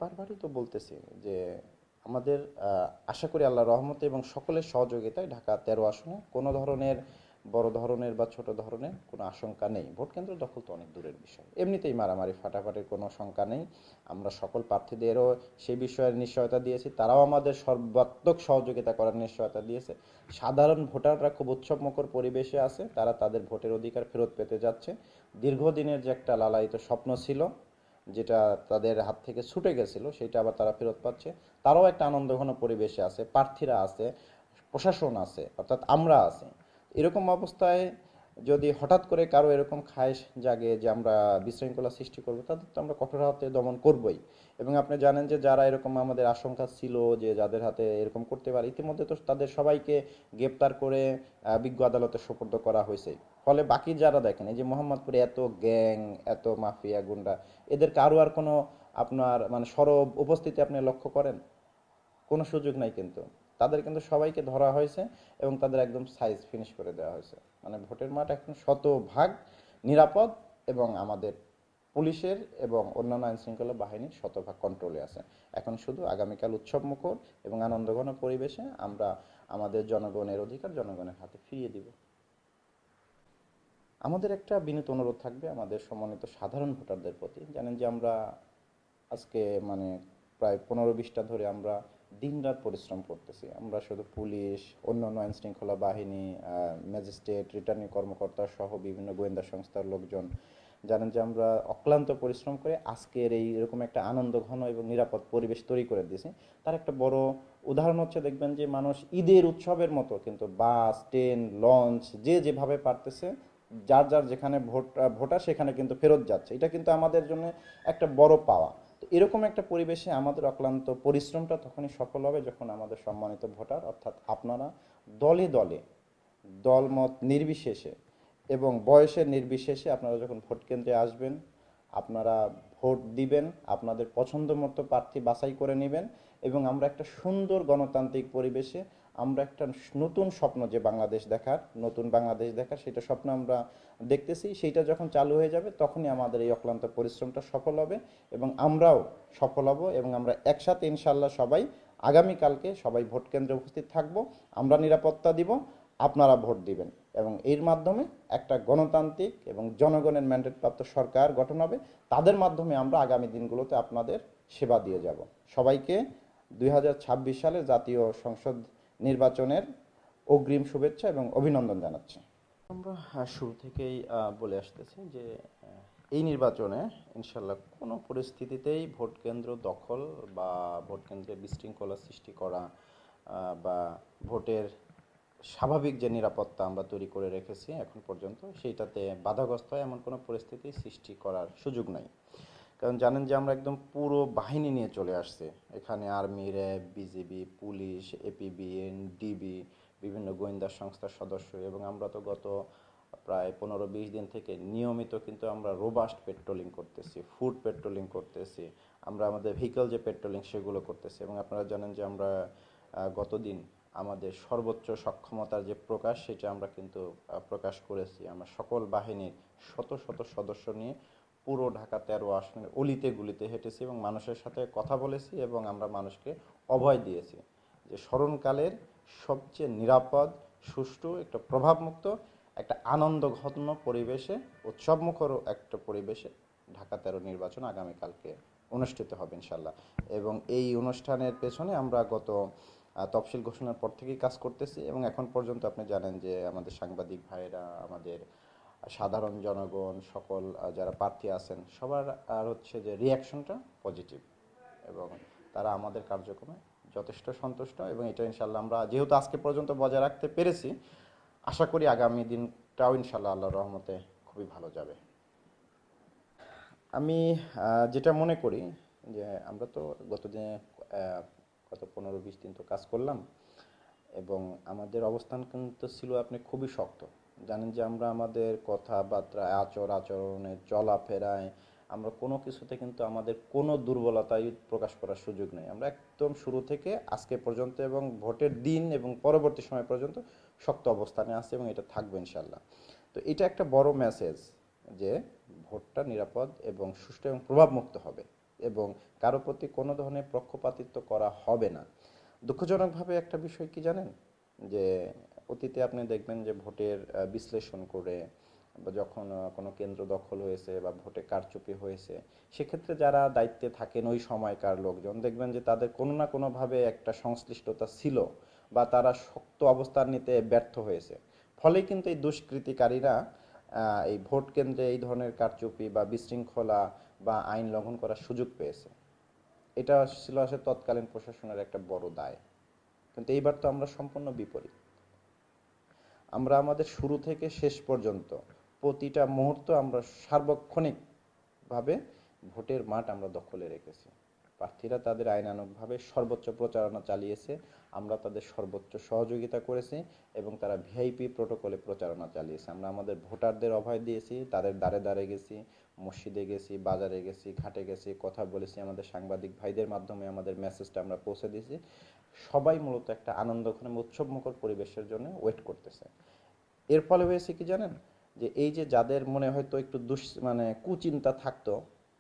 বারবারই তো বলতেছি যে আমাদের আশা করি আল্লাহর রহমতে এবং সকলের সহযোগিতায় ঢাকা 13 আসনে কোনো ধরনের বড় ধরনের বা ছোট ধরনের কোনো আশঙ্কা নেই। ভোট কেন্দ্র দখল তো অনেক দূরের বিষয়, এমনিতেই মারামারি ফাটাফাটির কোনো শঙ্কা নেই। আমরা সকল প্রার্থীদেরও সেই বিষয়ের নিশ্চয়তা দিয়েছি, তারাও আমাদের সর্বাত্মক সহযোগিতা করার নিশ্চয়তা দিয়েছে। সাধারণ ভোটাররা খুব উৎসবমুখর পরিবেশে আছে, তারা তাদের ভোটের অধিকার ফেরত পেতে যাচ্ছে। দীর্ঘদিনের যে একটা লালায়িত স্বপ্ন ছিল, যেটা তাদের হাত থেকে ছুটে গেছিল, সেটা আবার তারা ফেরত পাচ্ছে। তারাও একটা আনন্দঘন পরিবেশে আছে, প্রার্থীরা আছে, প্রশাসন আছে, অর্থাৎ আমরা আছি। এরকম অবস্থায় যদি হঠাৎ করে কারো এরকম খায়েশ জাগে যে আমরা বিশৃঙ্খলা সৃষ্টি করবো, তাদের তো আমরা কঠোর হাতে দমন করবই। এবং আপনি জানেন যে যারা এরকম আমাদের আশঙ্কা ছিল যে যাদের হাতে এরকম করতে পারে, ইতিমধ্যে তো তাদের সবাইকে গ্রেপ্তার করে বিজ্ঞ আদালতে সোপর্দ করা হয়েছে। ফলে বাকি যারা দেখেন এই যে মোহাম্মদপুরে এত গ্যাং, এত মাফিয়া গুন্ডা, এদের কারো আর কোনো আপনার মানে সরব উপস্থিতি আপনি লক্ষ্য করেন? কোনো সুযোগ নাই কিন্তু। তাদের কিন্তু সবাইকে ধরা হয়েছে এবং তাদের একদম সাইজ ফিনিশ করে দেওয়া হয়েছে। মানে ভোটের মাঠ এখন শতভাগ নিরাপদ এবং আমাদের পুলিশের এবং অন্যান্য আইনশৃঙ্খলা বাহিনীর শতভাগ কন্ট্রোলে আছে। এখন শুধু আগামীকাল উৎসবমুখর এবং আনন্দঘন পরিবেশে আমরা আমাদের জনগণের অধিকার জনগণের হাতে ফিরিয়ে দিব। আমাদের একটা বিনীত অনুরোধ থাকবে আমাদের সম্মানিত সাধারণ ভোটারদের প্রতি। জানেন যে আমরা আজকে মানে প্রায় 15-20টা ধরে আমরা দিনরাত পরিশ্রম করতেছি। আমরা শুধু পুলিশ, অন্যান্য আইন শৃঙ্খলা বাহিনী, ম্যাজিস্ট্রেট, রিটার্নিং কর্মকর্তা সহ বিভিন্ন গোয়েন্দা সংস্থার লোকজন, জানেন যে আমরা অক্লান্ত পরিশ্রম করে আজকের এই এরকম একটা আনন্দ ঘন এবং নিরাপদ পরিবেশ তৈরি করে দিয়েছি। তার একটা বড় উদাহরণ হচ্ছে, দেখবেন যে মানুষ ঈদের উৎসবের মতো কিন্তু বাস, ট্রেন, লঞ্চ যে যেভাবে পারতেছে, যার যার যেখানে ভোটার সেখানে কিন্তু ফেরত যাচ্ছে। এটা কিন্তু আমাদের জন্য একটা বড় পাওয়া। তো এরকম একটা পরিবেশে আমাদের অক্লান্ত পরিশ্রমটা তখনই সফল হবে যখন আমাদের সম্মানিত ভোটার অর্থাৎ আপনারা দলে দলে, দলমত নির্বিশেষে এবং বয়সের নির্বিশেষে আপনারা যখন ভোট কেন্দ্রে আসবেন, আপনারা ভোট দিবেন, আপনাদের পছন্দ মতো প্রার্থী বাছাই করে নেবেন এবং আমরা একটা সুন্দর গণতান্ত্রিক পরিবেশে আমরা একটা নতুন স্বপ্ন, যে বাংলাদেশ দেখার, নতুন বাংলাদেশ দেখার, সেটা স্বপ্ন আমরা দেখতেছি। সেইটা যখন চালু হয়ে যাবে তখনই আমাদের এই অক্লান্ত পরিশ্রমটা সফল হবে এবং আমরাও সফল হব এবং আমরা একসাথে ইনশাল্লাহ সবাই আগামীকালকে সবাই ভোট কেন্দ্রে উপস্থিত থাকব। আমরা নিরাপত্তা দিব, আপনারা ভোট দিবেন এবং এর মাধ্যমে একটা গণতান্ত্রিক এবং জনগণের ম্যান্ডেট প্রাপ্ত সরকার গঠন হবে। তাদের মাধ্যমে আমরা আগামী দিনগুলোতে আপনাদের সেবা দিয়ে যাব। সবাইকে 2026 সালের জাতীয় সংসদ নির্বাচনের অগ্রিম শুভেচ্ছা এবং অভিনন্দন জানাচ্ছি। আমরা শুরু থেকেই বলে আসতেছি যে এই নির্বাচনে ইনশাল্লাহ কোনো পরিস্থিতিতেই ভোট কেন্দ্র দখল বা ভোট কেন্দ্রে বিশৃঙ্খলা সৃষ্টি করা বা ভোটের স্বাভাবিক যে নিরাপত্তা আমরা তৈরি করে রেখেছি এখন পর্যন্ত, সেইটাতে বাধাগ্রস্ত হয় এমন কোনো পরিস্থিতি সৃষ্টি করার সুযোগ নাই। কারণ জানেন যে আমরা একদম পুরো বাহিনী নিয়ে চলে আসছে এখানে, army, RAB, BGB, police, APBN, DB, বিভিন্ন গোয়েন্দা সংস্থার সদস্য, এবং আমরা তো গত প্রায় 15-20 দিন থেকে নিয়মিত কিন্তু আমরা রোবাস্ট পেট্রোলিং করতেছি, ফুড পেট্রোলিং করতেছি, আমরা আমাদের ভেহিকল যে পেট্রোলিং সেগুলো করতেছি। এবং আপনারা জানেন যে আমরা গতদিন আমাদের সর্বোচ্চ সক্ষমতার যে প্রকাশ, সেটা আমরা কিন্তু প্রকাশ করেছি। আমরা সকল বাহিনীর শত শত সদস্য নিয়ে পুরো ঢাকা 13 আসনের অলিতে গলিতে হেঁটেছি এবং মানুষের সাথে কথা বলেছি এবং আমরা মানুষকে অভয় দিয়েছি যে স্মরণকালের সবচেয়ে নিরাপদ, সুষ্ঠু, একটা প্রভাবমুক্ত, একটা আনন্দ ঘন পরিবেশে, উৎসবমুখর একটা পরিবেশে ঢাকা 13 নির্বাচন আগামীকালকে অনুষ্ঠিত হবে ইনশাল্লাহ। এবং এই অনুষ্ঠানের পেছনে আমরা গত তফসিল ঘোষণার পর থেকেই কাজ করতেছি এবং এখন পর্যন্ত আপনি জানেন যে আমাদের সাংবাদিক ভাইয়েরা, আমাদের সাধারণ জনগণ, সকল যারা প্রার্থী আছেন সবার আর হচ্ছে যে রিয়াকশনটা পজিটিভ এবং তারা আমাদের কার্যক্রমে যথেষ্ট সন্তুষ্ট। এবং এটা ইনশাল্লাহ আমরা যেহেতু আজকে পর্যন্ত বজায় রাখতে পেরেছি, আশা করি আগামী দিনটাও ইনশাল্লাহ আল্লাহর রহমতে খুবই ভালো যাবে। আমি যেটা মনে করি যে আমরা তো গতদিনে গত 15-20 দিন তো কাজ করলাম এবং আমাদের অবস্থান কিন্তু ছিল আপনি খুবই শক্ত। জানেন যে আমরা আমাদের কথাবার্তা, আচরণে, চলাফেরায় আমরা কোনো কিছুতে কিন্তু আমাদের কোনো দুর্বলতাই প্রকাশ করার সুযোগ নেই। আমরা একদম শুরু থেকে আজকে পর্যন্ত এবং ভোটের দিন এবং পরবর্তী সময় পর্যন্ত শক্ত অবস্থানে আছে এবং এটা থাকবে ইনশাল্লাহ। তো এটা একটা বড় মেসেজ যে ভোটটা নিরাপদ এবং সুষ্ঠু এবং প্রভাবমুক্ত হবে। এবং কারো প্রতি কোনো ধরনের পক্ষপাতিত্ব করা হবে না। দুঃখজনকভাবে একটা বিষয় কি জানেন, যে অতীতে আপনি দেখবেন যে ভোটের বিশ্লেষণ করে বা যখন কোনো কেন্দ্র দখল হয়েছে বা ভোটে কারচুপি হয়েছে, সেক্ষেত্রে যারা দায়িত্বে থাকেন ওই সময়কার লোকজন দেখবেন যে তাদের কোনো না কোনোভাবে একটা সংশ্লিষ্টতা ছিল বা তারা শক্ত অবস্থান নিতে ব্যর্থ হয়েছে। ফলে কিন্তু এই দুষ্কৃতিকারীরা এই ভোট কেন্দ্রে এই ধরনের কারচুপি বা বিশৃঙ্খলা বা আইন লঙ্ঘন করার সুযোগ পেয়েছে। এটা ছিল আসলে তৎকালীন প্রশাসনের একটা বড় দায়। কিন্তু এইবার তো আমরা সম্পূর্ণ বিপরীত। আমরা আমাদের শুরু থেকে শেষ পর্যন্ত প্রতিটা মুহূর্ত আমরা সার্বক্ষণিকভাবে ভোটের মাঠ আমরা দখলে রেখেছি। প্রার্থীরা তাদের আইনানুগভাবে সর্বোচ্চ প্রচারণা চালিয়েছে, আমরা তাদের সর্বোচ্চ সহযোগিতা করেছি এবং তারা ভিআইপি প্রোটোকলে প্রচারণা চালিয়েছে। আমরা আমাদের ভোটারদের অভয় দিয়েছি, তাদের দ্বারে দ্বারে গেছি, মসজিদে গেছি, বাজারে গেছি, ঘাটে গেছি, কথা বলেছি, আমাদের সাংবাদিক ভাইদের মাধ্যমে আমাদের মেসেজটা আমরা পৌঁছে দিয়েছি। সবাই মূলত একটা আনন্দঘন উৎসবমুখর পরিবেশের জন্য ওয়েট করতেছে। এর ফলে হয়েছে কি জানেন, যে এই যে যাদের মনে হয়তো একটু মানে কুচিন্তা থাকতো,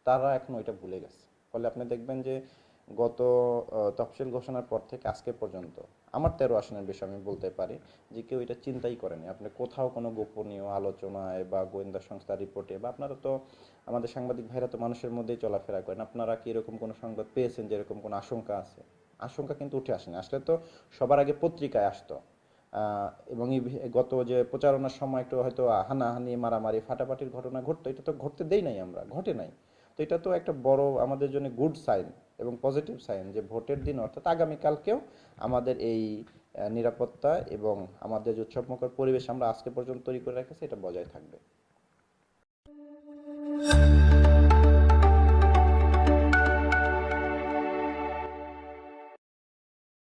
তারা এখন ওইটা ভুলে গেছে। ফলে আপনি দেখবেন যে গত তফসিল ঘোষণার পর থেকে আজকে পর্যন্ত আমার 13 আসনের বিষয়ে আমি বলতে পারি যে কেউ এটা চিন্তাই করেনি। আপনি কোথাও কোনো গোপনীয় আলোচনায় বা গোয়েন্দা সংস্থার রিপোর্টে বা আপনারা তো আমাদের সাংবাদিক ভাইরা তো মানুষের মধ্যেই চলাফেরা করেন, আপনারা কি এরকম কোনো সংবাদ পেয়েছেন যে এরকম কোনো আশঙ্কা আছে? আশঙ্কা কিন্তু উঠে আসেনি। আসলে তো সবার আগে পত্রিকায় আসতো। এবং এই গত যে প্রচারণার সময় একটু হয়তো হানাহানি, মারামারি, ফাটাফাটির ঘটনা ঘটতো, এটা তো ঘটতে দেই নাই আমরা, ঘটে নাই। তো এটা তো একটা বড় আমাদের জন্য গুড সাইন এবং পজিটিভ সাইন যে ভোটের দিন অর্থাৎ আগামীকালকেও আমাদের এই নিরাপত্তা এবং আমাদের যে উৎসবমুখর পরিবেশ আমরা আজকে পর্যন্ত তৈরি করে রেখেছি এটা বজায় থাকবে।